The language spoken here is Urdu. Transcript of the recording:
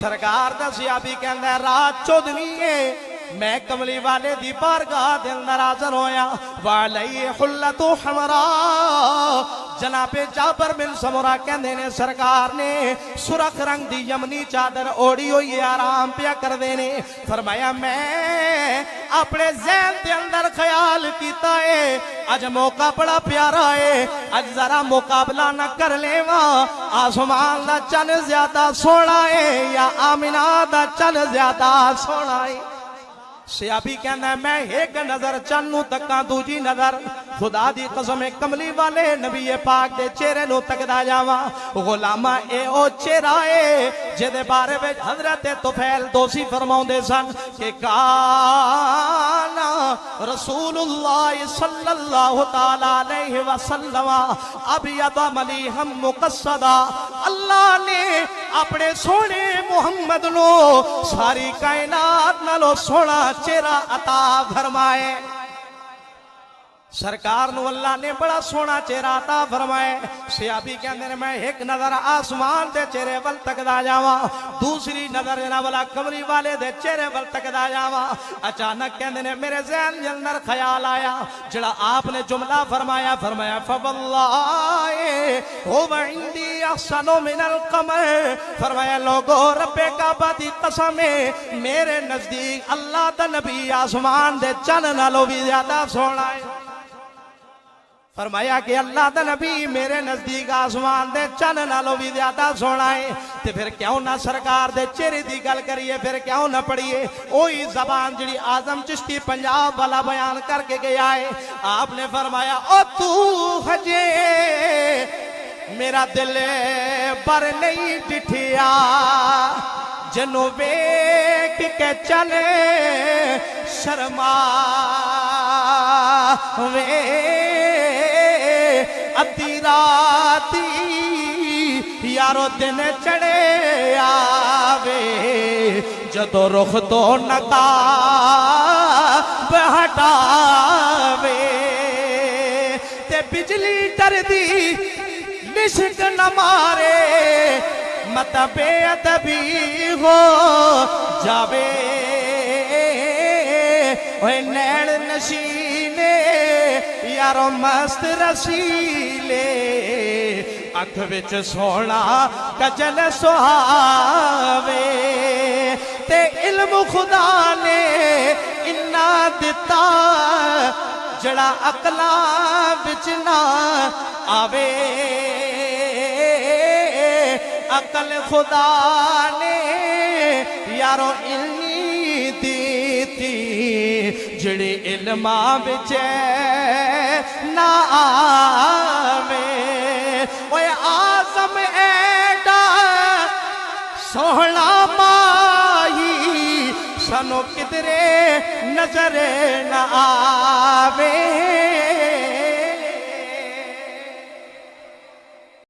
سرکار دا صحابی کہندا ہے رات چودھویں میں کملی والے دی بارگاہ دے اندر حاضر ہویا وعلی حلت حمراء جناب جابر بن سمرہ کہندے نے سرکار نے سرخ رنگ دی یمنی چادر اوڑی ہوئی آرام پیا کر دینے فرمایا میں اپنے ذہن دے اندر خیال کیتا ہے اج موقع بڑا پیارا ہے اج ذرا مقابلہ نہ کر لے وہاں آسمان دا چن زیادہ سونا ہے یا آمنہ دا چن زیادہ سونا ہے صحابی کہنا ہے میں ایک نظر چنوں تکاں دوجی نظر خدا دی قسم کملی والے نبی پاک دے چہرے نو تکدا جاواں غلامہ اے او چہرہ اے جدے بارے وچ حضرت طفیل دوسی فرماؤندے سن کہ کانا رسول اللہ صلی اللہ تعالی علیہ وسلم ابیض ملیحم مقصدا اللہ نے اپنے سونے محمد نو ساری کائنات نالو سونا چہرہ عطا فرمائے سرکار نو اللہ نے بڑا سونا چہرہ عطا فرمائے صحابی کے اندر میں ایک نظر آسمان دے چہرے ول تکدا جاواں دوسری نظر والا کمری والے دے چہرے ول تکدا جاواں اچانک کہندے نے میرے ذہن دے اندر خیال آیا جڑا آپ نے جملہ فرمایا فواللہ هو عندي احسن من القمر فرمایا لوگو رب کعبہ دی قسم میرے نزدیک اللہ دا نبی آسمان دے چن نالوں بھی زیادہ سونا ہے فرمایا کہ اللہ دا نبی میرے نزدیک آسمان دے چن نالوں بھی زیادہ سونا ہے تے پھر کیوں نہ سرکار دے چہرے دی گل کریے پھر کیوں نہ پڑھیے وہی زبان جڑی اعظم چشتی پنجاب والا بیان کر کے گیا ہے آپ نے فرمایا او تو ہجے میرا دل پر نہیں ڈٹھیا جنوں ویکھ کے چلے شرما وے ادھی راتی یارو دن چڑھے آوے جدو رخ تو نقاب ہٹاوے تے بجلی ڈر دی لشک نہ مارے مت بے ادبی ہو جاوے اوے نیڑ نشینے یارو مست رسیلے اکھ وچ سونا کجل سہاوے تے علم خدا نے انا دتا جڑا عقلاں وچ نہ آوے عقل خدا نے یارو علمی دیتی جڑے علماں بچ نہ آوے اوے آزم ایڈا سوہنا مائی سنو کدرے نظر نہ آوے